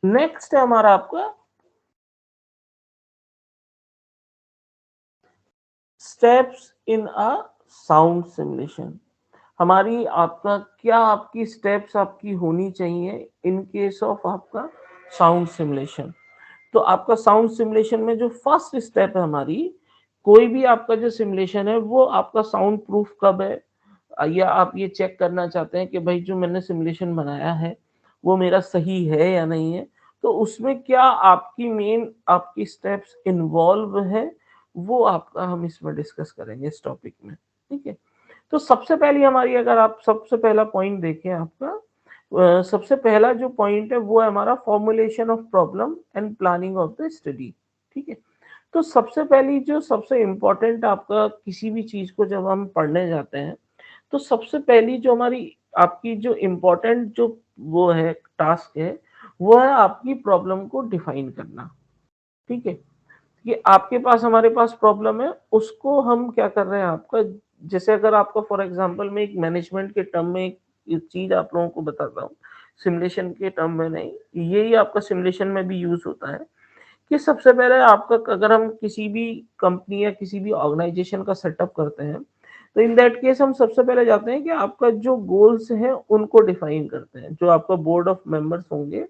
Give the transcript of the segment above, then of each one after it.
Next है हमारा आपका steps in a sound simulation. हमारी आपका क्या आपकी स्टेप्स आपकी होनी चाहिए इन केस ऑफ आपका साउंड सिमुलेशन। तो आपका साउंड सिमुलेशन में जो फर्स्ट स्टेप है हमारी, कोई भी आपका जो सिमुलेशन है वो आपका साउंड प्रूफ कब है, या आप ये चेक करना चाहते हैं कि भाई जो मैंने सिमुलेशन बनाया है वो मेरा सही है या नहीं है, तो उसमें क्या आपकी मेन आपकी स्टेप्स इन्वॉल्व है, वो आपका हम इसमें डिस्कस करेंगे इस टॉपिक में। ठीक है। तो सबसे पहली हमारी, अगर आप सबसे पहला पॉइंट देखें आपका, सबसे पहला जो पॉइंट है वो है हमारा formulation of problem and planning of the study. ठीक है। तो सबसे पहली जो सबसे इम्पोर्टेंट आपका किसी भी चीज को जब हम पढ़ने जाते हैं, तो सबसे पहली जो हमारी आपकी जो इम्पोर्टेंट जो वो है टास्क है, वो है आपकी प्रॉब्लम को डिफाइन करना। ठीक है। कि आपके पास हमारे पास प्रॉब्लम है, उसको हम क्या कर रहे हैं आपका, जैसे अगर आपका फॉर एग्जांपल मैं एक मैनेजमेंट के टर्म में एक चीज़ आप लोगों को बताता हूँ, सिमुलेशन के टर्म में नहीं, यही आपका सिमुलेशन में भी यूज़ होता है कि सबसे पहले आपका अगर हम किसी भी कंपनी या किसी भी ऑर्गेनाइजेशन का सेटअप करते हैं, तो इन दैट केस हम सबसे पहले जाते हैं कि आपका जो गोल्स हैं, उनको डिफाइन करते हैं। जो आपका बोर्ड ऑफ मेंबर्स होंगे,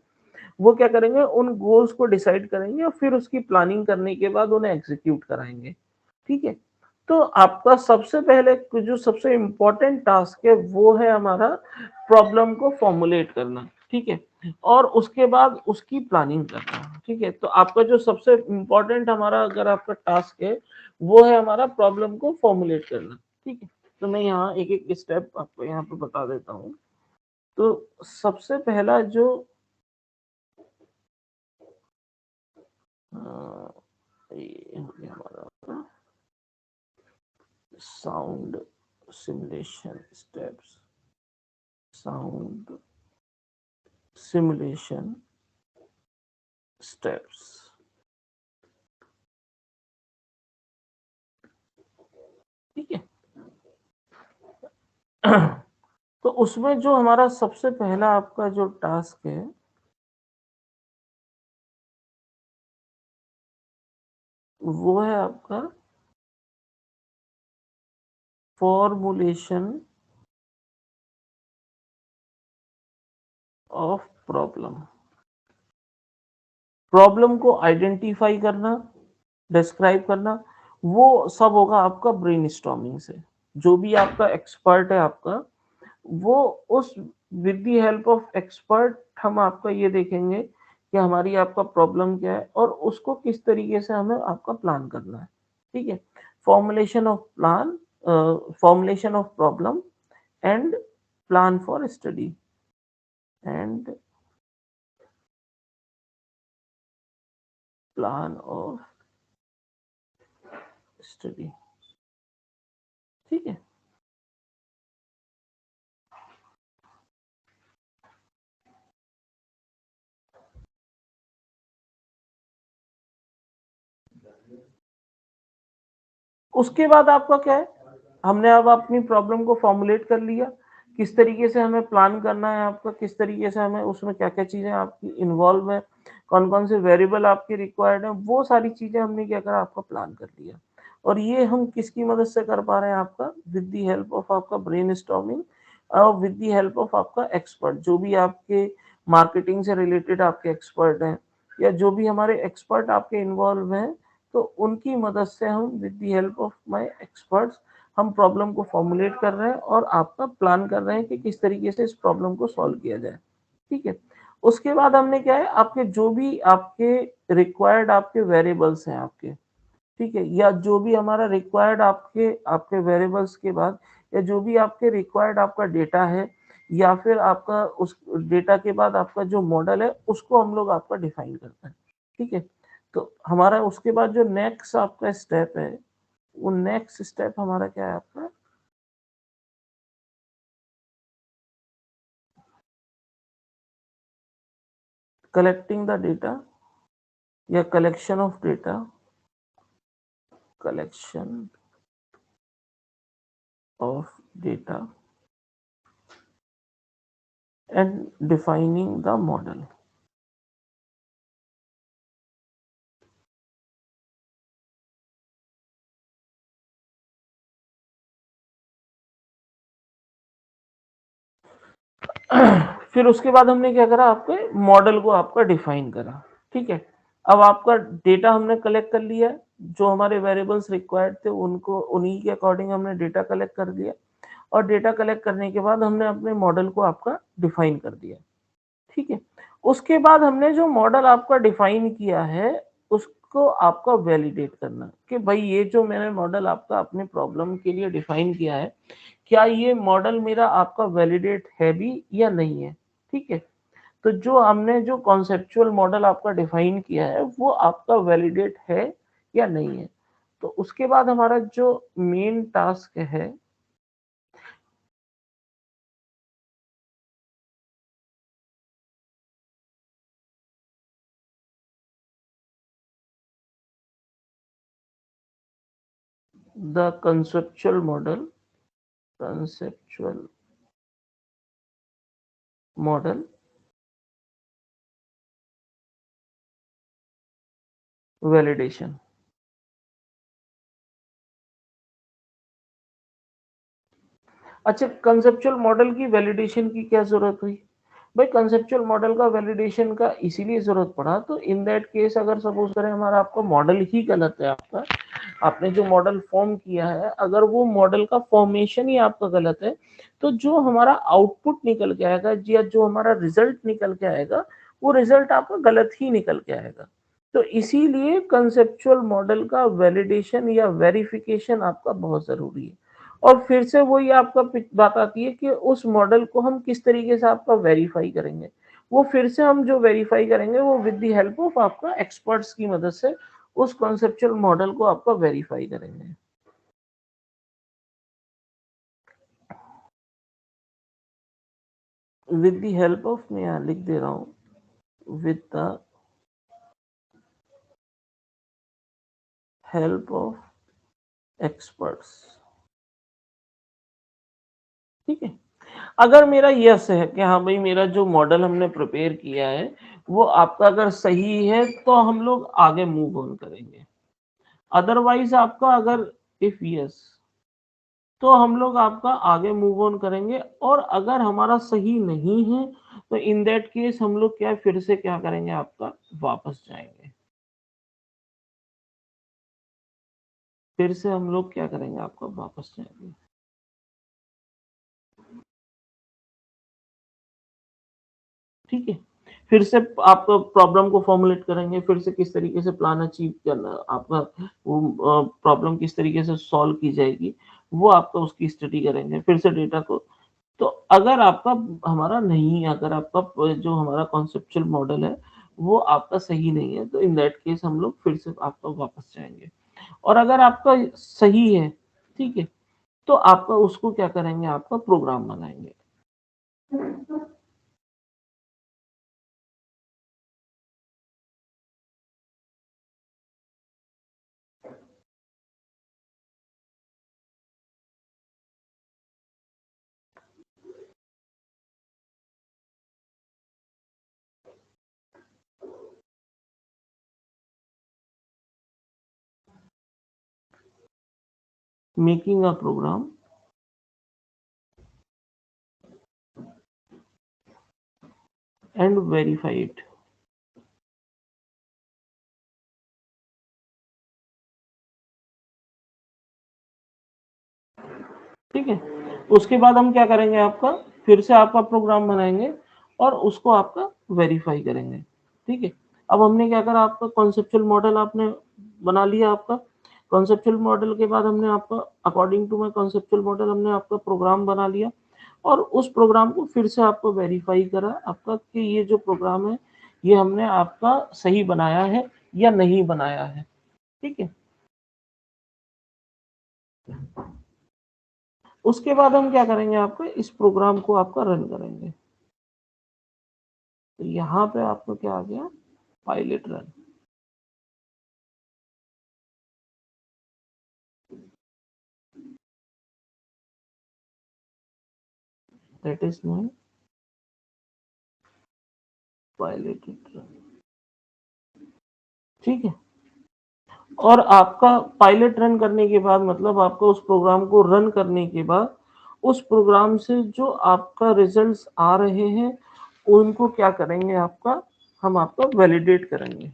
वो क्या करेंगे, उन गोल्स को डिसाइड करेंगे और फिर उसकी प्लानिंग करने के बाद उन्हें एग्जीक्यूट कराएँगे। ठीक है? तो आपका सबसे पहले जो सबसे इम्पोर्टेंट टास्क है वो है हमारा प्रॉब्लम को फॉर्मुलेट करना। ठीक है? और उसके बाद उसकी प्लानिंग करना। ठीक है? तो आपका जो सबसे इम्पोर्टेंट हमारा अगर आपका टास्क है, वो है हमारा प्रॉब्लम को फॉर्मुलेट करना। ठीक है? तो मैं यहाँ एक-एक स्टेप आपको यहाँ पे बता देता हूँ। तो सबसे पहला जो अ, ये हो गया हमारा sound simulation steps, sound simulation steps. ठीक है। तो उसमें जो हमारा सबसे पहला आपका जो टास्क है, वो है आपका फॉर्मुलेशन ऑफ प्रॉब्लम। प्रॉब्लम को आइडेंटिफाई करना, डिस्क्राइब करना, वो सब होगा आपका ब्रेनस्टॉर्मिंग से। जो भी आपका एक्सपर्ट है आपका, वो उस with the help of expert हम आपका ये देखेंगे कि हमारी आपका प्रॉब्लम क्या है और उसको किस तरीके से हमें आपका प्लान करना है। ठीक है। Formulation of plan, formulation of problem and plan for study and plan of study. ठीक है। उसके बाद आपका क्या है, हमने अब अपनी प्रॉब्लम को फॉर्मुलेट कर लिया, किस तरीके से हमें प्लान करना है आपका, किस तरीके से हमें उसमें क्या-क्या चीज़ें आपकी इन्वॉल्व है, कौन-कौन से वेरिएबल आपके रिक्वायर्ड हैं, वो सारी चीज़ें हमने क्या करा, आपका प्लान कर लिया। और ये हम किसकी मदद से कर पा रहे हैं आपका, विद द हेल्प ऑफ आपका ब्रेनस्टॉर्मिंग और विद द हेल्प ऑफ आपका एक्सपर्ट, जो भी आपके मार्केटिंग से रिलेटेड आपके एक्सपर्ट हैं, या जो भी हमारे एक्सपर्ट आपके इन्वॉल्व हैं, तो उनकी मदद से हम with the help of my experts हम प्रॉब्लम को फॉर्मुलेट कर रहे हैं और आपका प्लान कर रहे हैं कि किस तरीके से इस प्रॉब्लम को सॉल्व किया जाए। ठीक है। उसके बाद हमने क्या है, आपके जो भी आपके रिक्वायर्ड आपके वेरिएबल्स हैं आपके, ठीक है, या जो भी हमारा रिक्वायर्ड आपके आपके वेरिएबल्स के बाद, या जो भी आपके रिक्वायर्ड आपका डेटा है, या फिर आपका उस डेटा के बाद आपका जो मॉडल है, उसको हम लोग आपका डिफाइन करते हैं। ठीक है। तो हमारा उसके बाद जो नेक्स्ट आपका स्टेप है, वो नेक्स्ट स्टेप हमारा क्या है आपका, कलेक्टिंग द डेटा, या collection of data, collection of data and defining the model. फिर उसके बाद हमने क्या करा, आपके मॉडल को आपका डिफाइन करा, ठीक है। अब आपका डेटा हमने कलेक्ट कर लिया, जो हमारे वेरिएबल्स रिक्वायर्ड थे उनको उन्हीं के अकॉर्डिंग हमने डेटा कलेक्ट कर लिया, और डेटा कलेक्ट करने के बाद हमने अपने मॉडल को आपका डिफाइन कर दिया, ठीक है। उसके बाद हमने जो मॉडल आपका डिफाइन किया है, उसको आपका वैलिडेट करना कि भाई ये जो मैंने मॉडल आपका अपने प्रॉब्लम के लिए डिफाइन किया है, क्या ये मॉडल मेरा आपका वैलिडेट है भी या नहीं है, ठीक है। तो जो हमने जो कॉन्सेप्चुअल मॉडल आपका डिफाइन किया है वो आपका वैलिडेट है या नहीं है। तो उसके बाद हमारा जो मेन टास्क है, द कंसेप्चुअल मॉडल वैलिडेशन। अच्छा, कंसेप्चुअल मॉडल की वैलिडेशन की क्या जरूरत हुई? भाई कंसेप्चुअल मॉडल का वैलिडेशन का इसीलिए जरूरत पड़ा, तो इन दैट केस अगर सपोज करें हमारा आपका मॉडल ही गलत है, आपका आपने जो मॉडल फॉर्म किया है अगर वो मॉडल का फॉर्मेशन ही आपका गलत है, तो जो हमारा आउटपुट निकल के आएगा या जो हमारा रिजल्ट निकल के आएगा, वो रिजल्ट आपका गलत ही निकल के आएगा। तो इसीलिए कंसेप्चुअल मॉडल का वैलिडेशन या वेरिफिकेशन आपका बहुत जरूरी है। और फिर से वही आपका बात आती है कि उस मॉडल को हम किस तरीके से आपका वेरीफाई करेंगे। वो फिर से हम जो वेरीफाई करेंगे वो विद द हेल्प ऑफ आपका एक्सपर्ट्स की मदद से उस कॉन्सेप्चुअल मॉडल को आपका वेरीफाई करेंगे। विद द हेल्प ऑफ, मैं यहाँ लिख दे रहा हूँ, with the help of experts, ठीक है। अगर मेरा यस है कि हाँ भाई मेरा जो मॉडल हमने प्रिपेयर किया है वो आपका अगर सही है, तो हम लोग आगे मूव ऑन करेंगे। अदरवाइज आपका अगर इफ यस, तो हम लोग आपका आगे मूव ऑन करेंगे। और अगर हमारा सही नहीं है, तो इन दैट केस हम लोग क्या फिर से क्या करेंगे, आपका वापस जाएंगे। फिर से हम लोग क्या करेंगे, आपका वापस जाएंगे, ठीक है। फिर से आप प्रॉब्लम को फॉर्मुलेट करेंगे, फिर से किस तरीके से प्लान अचीव करना आपका, वो प्रॉब्लम किस तरीके से सॉल्व की जाएगी, वो आपका उसकी स्टडी करेंगे, फिर से डेटा को। तो अगर आपका हमारा नहीं, अगर आपका जो हमारा कॉन्सेप्चुअल मॉडल है वो आपका सही नहीं है, तो इन दैट केस हम लोग फिर से आपका वापस जाएंगे। और अगर आपका सही है, ठीक है, तो आपका उसको क्या करेंगे, आपका प्रोग्राम बनाएंगे। Making a program and verify it, ठीक है। उसके बाद हम क्या करेंगे, आपका फिर से आपका प्रोग्राम बनाएंगे और उसको आपका वेरीफाई करेंगे, ठीक है। अब हमने क्या करा, आपका कॉन्सेप्चुअल मॉडल आपने बना लिया। आपका कॉन्सेप्चुअल मॉडल के बाद हमने आपका according to my conceptual model हमने आपका प्रोग्राम बना लिया, और उस प्रोग्राम को फिर से आपको वेरीफाई करा आपका कि ये जो प्रोग्राम है ये हमने आपका सही बनाया है या नहीं बनाया है, ठीक है। उसके बाद हम क्या करेंगे, आपके इस प्रोग्राम को आपका रन करेंगे। तो यहाँ पे आपको क्या आ गया, pilot run, that is my pilot run, ठीक है। और आपका पायलट रन करने के बाद मतलब आपका उस प्रोग्राम को रन करने के बाद उस प्रोग्राम से जो आपका रिजल्ट्स आ रहे हैं उनको क्या करेंगे, आपका हम आपका वैलिडेट करेंगे।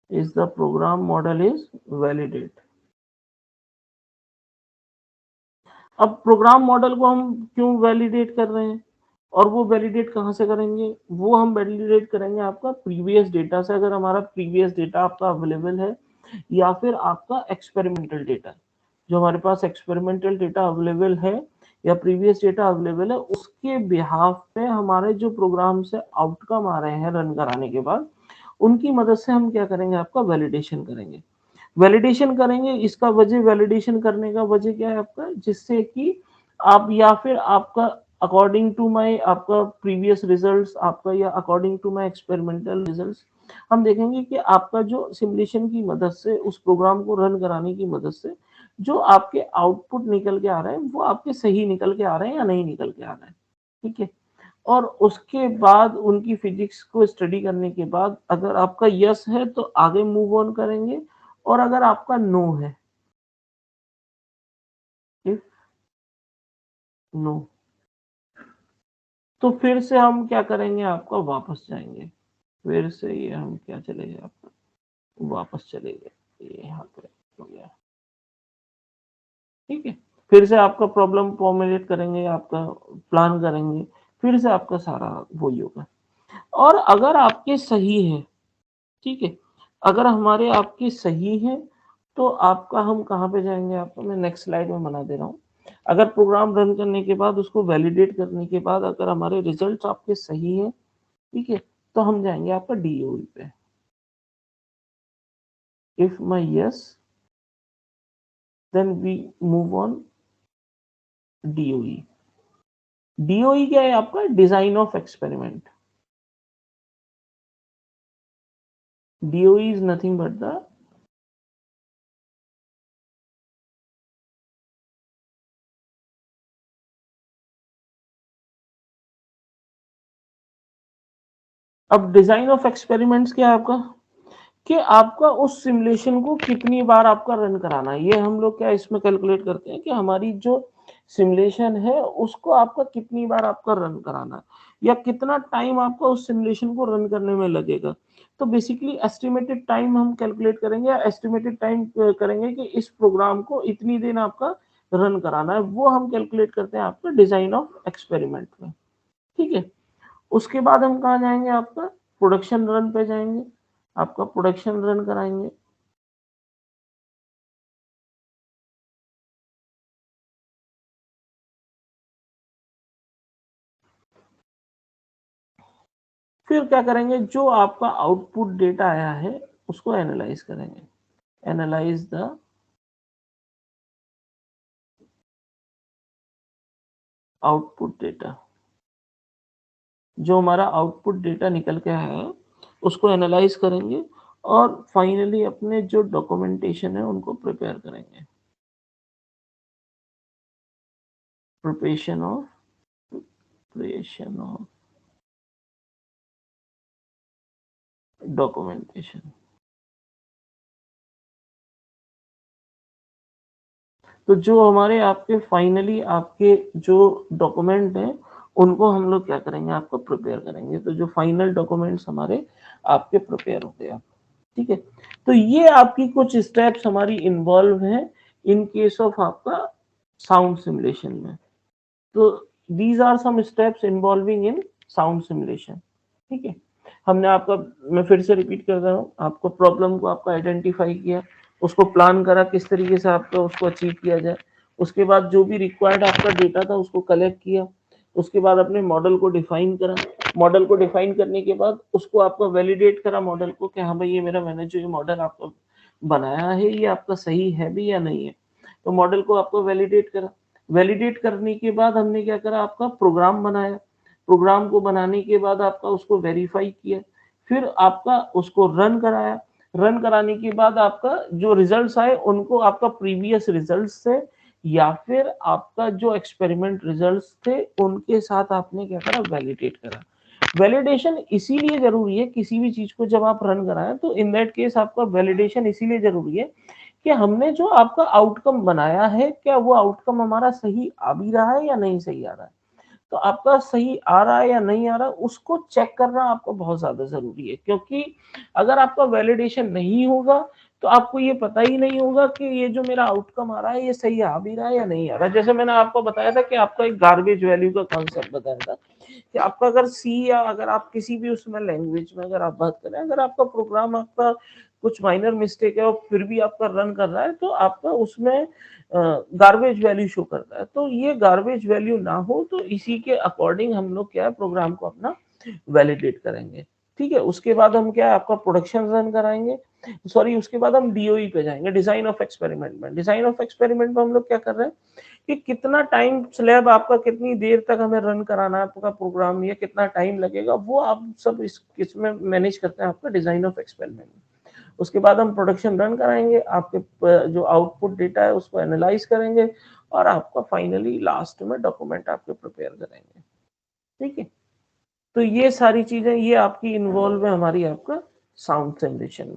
Is the program model is validate. अब प्रोग्राम मॉडल को हम क्यों वैलिडेट कर रहे हैं, और वो वैलिडेट कहाँ से करेंगे, वो हम वैलिडेट करेंगे आपका प्रीवियस डेटा से। अगर हमारा प्रीवियस डेटा आपका अवेलेबल है, या फिर आपका एक्सपेरिमेंटल डेटा, जो हमारे पास एक्सपेरिमेंटल डेटा अवेलेबल है या प्रीवियस डेटा अवेलेबल है, उसके बिहाफ पे हमारे जो प्रोग्राम से आउटकम आ रहे हैं रन कराने के बाद, उनकी मदद से हम क्या करेंगे, आपका वैलिडेशन करेंगे। वैलिडेशन करेंगे, इसका वजह, वैलिडेशन करने का वजह क्या है आपका, जिससे कि आप या फिर आपका अकॉर्डिंग टू माय आपका प्रीवियस रिजल्ट्स, आपका या according to my experimental results, हम देखेंगे कि आपका जो सिमुलेशन की मदद से उस प्रोग्राम को रन कराने की मदद से जो आपके आउटपुट निकल के आ रहे हैं वो आपके सही निकल के आ रहे हैं या नहीं निकल के आ रहे हैं। ठीक है। और उसके बाद उनकी फिजिक्स को स्टडी करने के बाद अगर आपका यस है तो आगे मूव ऑन करेंगे, और अगर आपका नो है, इफ नो, तो फिर से हम क्या करेंगे, आपका वापस जाएंगे। फिर से ये हम क्या चले गए, आपका वापस चले गए, ये यहाँ पे हो गया। ठीक है। फिर से आपका प्रॉब्लम फॉर्मुलेट करेंगे, आपका प्लान करेंगे, फिर से आपका सारा वही होगा। और अगर आपके सही है, ठीक है, अगर हमारे आपके सही है तो आपका हम कहाँ पे जाएंगे, आपको मैं नेक्स्ट स्लाइड में बना दे रहा हूँ। अगर प्रोग्राम रन करने के बाद उसको वैलिडेट करने के बाद अगर हमारे रिजल्ट आपके सही है, ठीक है, तो हम जाएंगे आपका डीओई पे। If my yes, then we move on DOE. DOE क्या है आपका, design of experiment. DOE is nothing but the, अब डिजाइन ऑफ एक्सपेरिमेंट्स क्या है आपका, कि आपका उस सिमुलेशन को कितनी बार आपका रन कराना है। ये हम लोग क्या इसमें कैलकुलेट करते हैं कि हमारी जो सिमुलेशन है उसको आपका कितनी बार आपका रन कराना है, या कितना टाइम आपका उस सिमुलेशन को रन करने में लगेगा। तो बेसिकली एस्टिमेटेड टाइम हम कैलकुलेट करेंगे, या एस्टिमेटेड टाइम करेंगे कि इस प्रोग्राम को इतनी दिन आपका रन कराना है, वो हम कैलकुलेट करते हैं आपका डिजाइन ऑफ एक्सपेरिमेंट में। ठीक है। उसके बाद हम कहाँ जाएंगे, आपका प्रोडक्शन रन पे जाएंगे, आपका प्रोडक्शन रन कराएंगे। फिर क्या करेंगे, जो आपका आउटपुट डेटा आया है उसको एनालाइज करेंगे। एनालाइज द आउटपुट डेटा, जो हमारा आउटपुट डेटा निकल के आया है उसको एनालाइज करेंगे, और फाइनली अपने जो डॉक्यूमेंटेशन है उनको प्रिपेयर करेंगे। Preparation of preparation of documentation. तो जो हमारे आपके फाइनली आपके जो डॉक्यूमेंट हैं उनको हम लोग क्या करेंगे, आपको प्रिपेयर करेंगे। तो जो फाइनल डॉक्यूमेंट्स हमारे आपके प्रिपेयर हो गए। ठीक है। तो ये आपकी कुछ स्टेप्स हमारी इन्वॉल्व हैं इन केस ऑफ आपका साउंड सिमुलेशन में। तो these are some steps involving in sound simulation. ठीक है। हमने आपका, मैं फिर से रिपीट कर रहा हूँ, आपको प्रॉब्लम को आपका आइडेंटिफाई किया, उसको प्लान करा किस तरीके से आपका उसको अचीव किया जाए, उसके बाद जो भी रिक्वायर्ड आपका डेटा था उसको कलेक्ट किया, उसके बाद अपने मॉडल को डिफाइन करा, मॉडल को डिफाइन करने के बाद उसको आपका वैलिडेट करा मॉडल को कि हाँ भाई ये मेरा मैंने जो ये मॉडल आपका बनाया है ये आपका सही है भी या नहीं है। तो मॉडल को आपको वैलिडेट करा, वैलिडेट करने के बाद हमने क्या करा, आपका प्रोग्राम बनाया, प्रोग्राम को बनाने के बाद आपका उसको वेरीफाई किया, फिर आपका उसको रन कराया, रन कराने के बाद आपका जो रिजल्ट्स आए उनको आपका प्रीवियस रिजल्ट्स से या फिर आपका जो एक्सपेरिमेंट रिजल्ट्स थे उनके साथ आपने क्या करा, वैलिडेट करा। वैलिडेशन इसीलिए जरूरी है, किसी भी चीज को जब आप रन कराएं तो इन दैट केस आपका वैलिडेशन इसीलिए जरूरी है कि हमने जो आपका आउटकम बनाया है, क्या वो आउटकम हमारा सही आ भी रहा है या नहीं सही आ रहा है। तो आपका सही आ रहा है या नहीं आ रहा है, उसको चेक करना आपको बहुत ज्यादा जरूरी है, क्योंकि अगर आपका वैलिडेशन नहीं होगा तो आपको ये पता ही नहीं होगा कि ये जो मेरा आउटकम आ रहा है ये सही आ भी रहा है या नहीं आ रहा है। जैसे मैंने आपको बताया था कि आपका एक गार्बेज वैल्यू का कॉन्सेप्ट बताया था कि आपका अगर सी या अगर आप किसी भी उसमें लैंग्वेज में अगर आप बात करें, अगर आपका प्रोग्राम आपका कुछ माइनर मिस्टेक है और फिर भी आपका रन कर रहा है तो आपका उसमें गार्बेज वैल्यू शो करता है। तो ये गार्बेज वैल्यू ना हो तो इसी के अकॉर्डिंग हम लोग क्या है, प्रोग्राम को अपना वैलिडेट करेंगे। ठीक है, उसके बाद हम क्या है, आपका प्रोडक्शन रन कराएंगे, सॉरी उसके बाद हम डीओई पे जाएंगे, डिजाइन ऑफ एक्सपेरिमेंट में। डिजाइन ऑफ एक्सपेरिमेंट में हम लोग क्या कर रहे हैं कि कितना टाइम स्लैब आपका, कितनी देर तक हमें रन कराना है आपका प्रोग्राम, या कितना टाइम लगेगा, वो आप सब इसमें मैनेज करते हैं आपका डिजाइन ऑफ एक्सपेरिमेंट। उसके बाद हम प्रोडक्शन रन कराएंगे, आपके जो आउटपुट डेटा है उसको एनालाइज करेंगे और आपका फाइनली लास्ट में डॉक्यूमेंट आपके प्रिपेयर करेंगे। ठीक है, तो ये सारी चीजें ये आपकी इन्वॉल्व है हमारी आपका साउंड सिमुलेशन में।